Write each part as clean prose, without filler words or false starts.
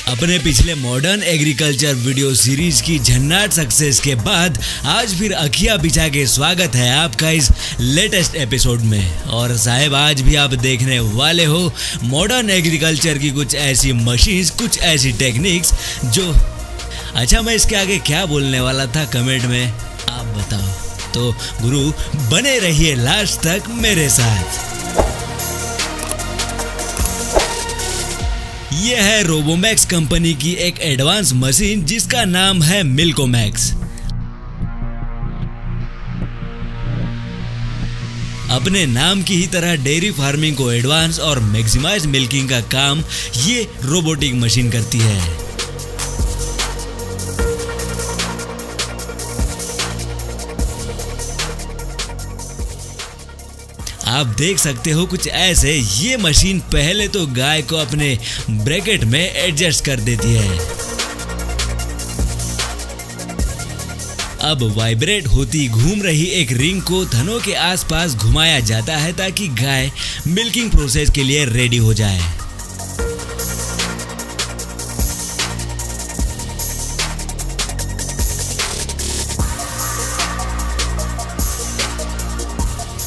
अपने पिछले modern agriculture video series की झन्नाट सक्सेस के बाद आज फिर अखियां बिछा के स्वागत है आपका इस लेटेस्ट एपिसोड में। और साहब आज भी आप देखने वाले हो मॉडर्न एग्रीकल्चर की कुछ ऐसी मशीन्स, कुछ ऐसी टेक्निक्स जो अच्छा मैं इसके आगे क्या बोलने वाला था कमेंट में आप बताओ। तो गुरु बने रहिए लास्ट तक मेरे साथ। यह है रोबोमैक्स कंपनी की एक एडवांस मशीन जिसका नाम है मिल्कोमैक्स। अपने नाम की ही तरह डेयरी फार्मिंग को एडवांस और मैक्सिमाइज मिल्किंग का काम ये रोबोटिक मशीन करती है। आप देख सकते हो कुछ ऐसे ये मशीन पहले तो गाय को अपने ब्रैकेट में एडजस्ट कर देती है। अब वाइब्रेट होती घूम रही एक रिंग को थनों के आसपास घुमाया जाता है ताकि गाय मिल्किंग प्रोसेस के लिए रेडी हो जाए।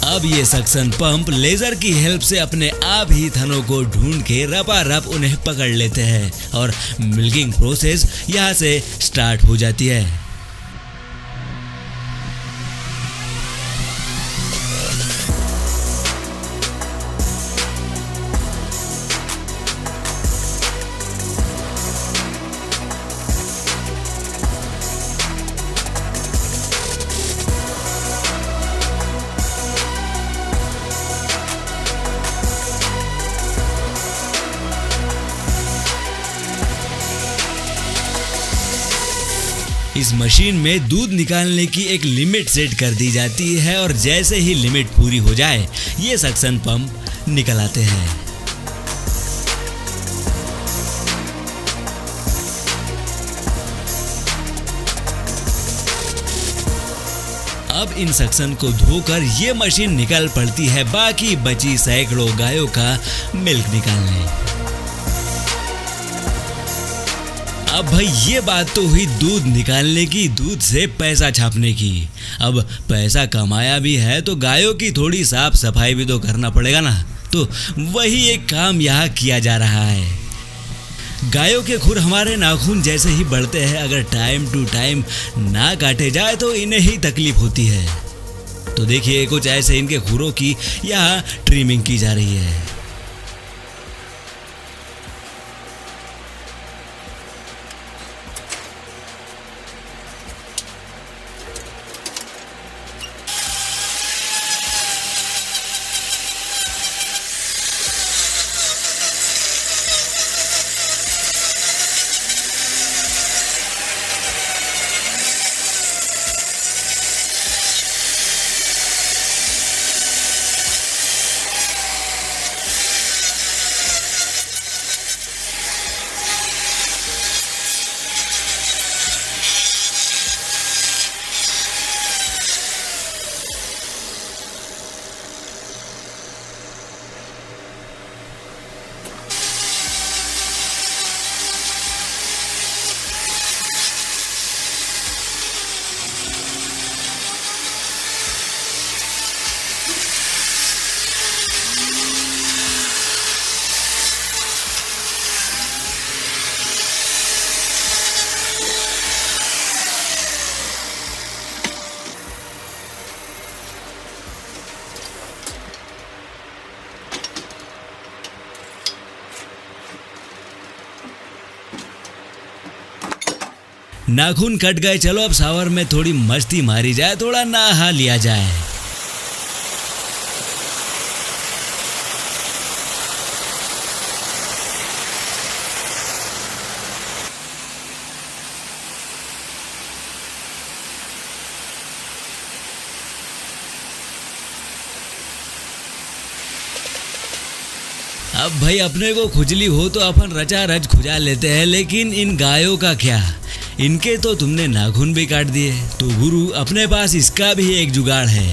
अब ये सक्शन पंप लेजर की हेल्प से अपने आप ही थनों को ढूंढ के रपारप उन्हें पकड़ लेते हैं और मिल्किंग प्रोसेस यहाँ से स्टार्ट हो जाती है। इस मशीन में दूध निकालने की एक लिमिट सेट कर दी जाती है और जैसे ही लिमिट पूरी हो जाए ये सक्शन पंप निकल आते हैं। अब इन सक्शन को धोकर ये मशीन निकल पड़ती है बाकी बची सैकड़ों गायों का मिल्क निकालने। अब भाई ये बात तो हुई दूध निकालने की, दूध से पैसा छापने की। अब पैसा कमाया भी है तो गायों की थोड़ी साफ सफाई भी तो करना पड़ेगा ना। तो वही एक काम यहाँ किया जा रहा है। गायों के खुर हमारे नाखून जैसे ही बढ़ते हैं, अगर टाइम टू टाइम ना काटे जाए तो इन्हें ही तकलीफ होती है। तो देखिए कुछ ऐसे इनके खुरों की यहाँ ट्रिमिंग की जा रही है। नाखून कट गए, चलो अब शावर में थोड़ी मस्ती मारी जाए, थोड़ा नहा लिया जाए। अब भाई अपने को खुजली हो तो अपन रचा रच खुजा लेते हैं, लेकिन इन गायों का क्या, इनके तो तुमने नाखून भी काट दिए। तो गुरु अपने पास इसका भी एक जुगाड़ है।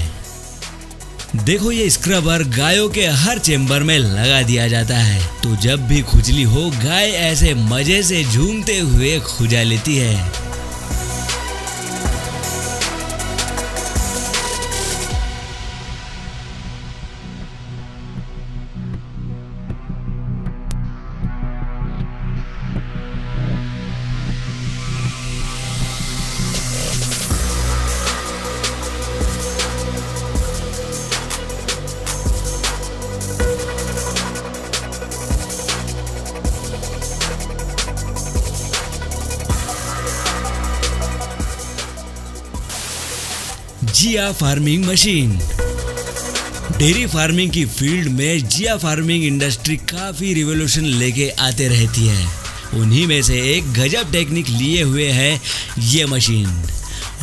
देखो ये स्क्रबर गायों के हर चेम्बर में लगा दिया जाता है, तो जब भी खुजली हो गाय ऐसे मजे से झूमते हुए खुजा लेती है। जिया फार्मिंग मशीन। डेयरी फार्मिंग की फील्ड में जिया फार्मिंग इंडस्ट्री काफी रिवॉल्यूशन लेके आते रहती है। उन्हीं में से एक गजब टेक्निक लिए हुए है ये मशीन।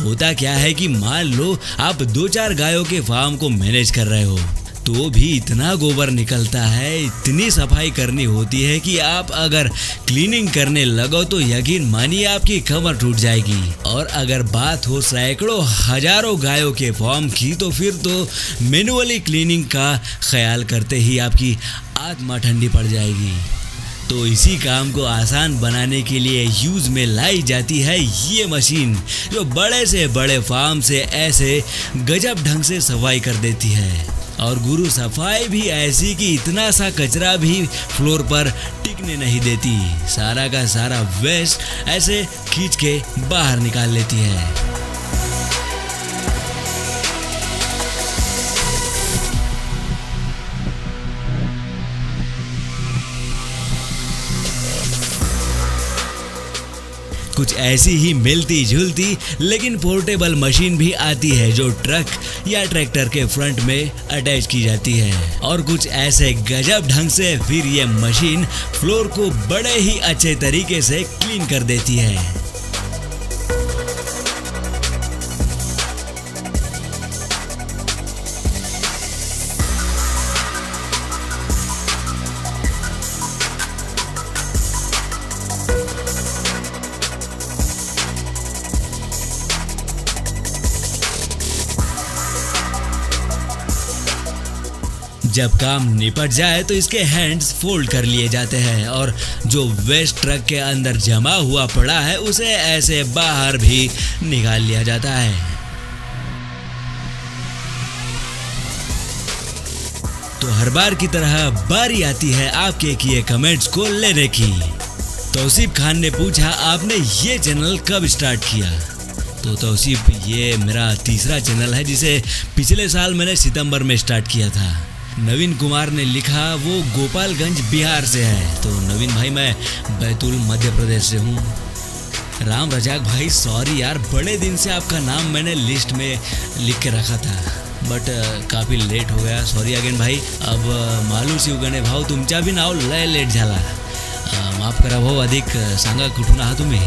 होता क्या है कि मान लो आप 2-4 गायों के फार्म को मैनेज कर रहे हो, तो भी इतना गोबर निकलता है, इतनी सफाई करनी होती है कि आप अगर क्लीनिंग करने लगो तो यकीन मानिए आपकी कमर टूट जाएगी। और अगर बात हो सैकड़ों हजारों गायों के फार्म की, तो फिर तो मैनुअली क्लीनिंग का ख्याल करते ही आपकी आत्मा ठंडी पड़ जाएगी। तो इसी काम को आसान बनाने के लिए यूज में लाई जाती है ये मशीन, जो बड़े से बड़े फार्म से ऐसे गजब ढंग से सफाई कर देती है। और गुरु सफाई भी ऐसी कि इतना सा कचरा भी फ्लोर पर टिकने नहीं देती, सारा का सारा वेस्ट ऐसे खींच के बाहर निकाल लेती है। कुछ ऐसी ही मिलती जुलती लेकिन पोर्टेबल मशीन भी आती है, जो ट्रक या ट्रैक्टर के फ्रंट में अटैच की जाती है। और कुछ ऐसे गजब ढंग से फिर ये मशीन फ्लोर को बड़े ही अच्छे तरीके से क्लीन कर देती है। जब काम निपट जाए तो इसके हैंड्स फोल्ड कर लिए जाते हैं और जो वेस्ट ट्रक के अंदर जमा हुआ पड़ा है उसे ऐसे बाहर भी निकाल लिया जाता है। तो हर बार की तरह बारी आती है आपके किए कमेंट्स को लेने की। तौसीफ खान ने पूछा, आपने ये चैनल कब स्टार्ट किया? तो तौसीफ, ये मेरा तीसरा चैनल है, जिसे पिछले साल मैंने सितंबर में स्टार्ट किया था। नवीन कुमार ने लिखा, वो गोपालगंज बिहार से है। तो नवीन भाई, मैं बैतूल मध्य प्रदेश से हूँ। राम रजाक भाई, सॉरी यार, बड़े दिन से आपका नाम मैंने लिस्ट में लिख के रखा था, बट काफ़ी लेट हो गया, सॉरी अगेन भाई। अब मालू शिवगणे भाऊ, तुमच्या भी नाव लय लेट झाला, माफ करा भाऊ, अधिक सांगा कुठून आहात तुम्ही।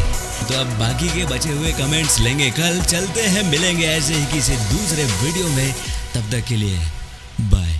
तो अब बाकी के बचे हुए कमेंट्स लेंगे कल। चलते हैं, मिलेंगे ऐसे ही किसी दूसरे वीडियो में, तब तक के लिए बाय।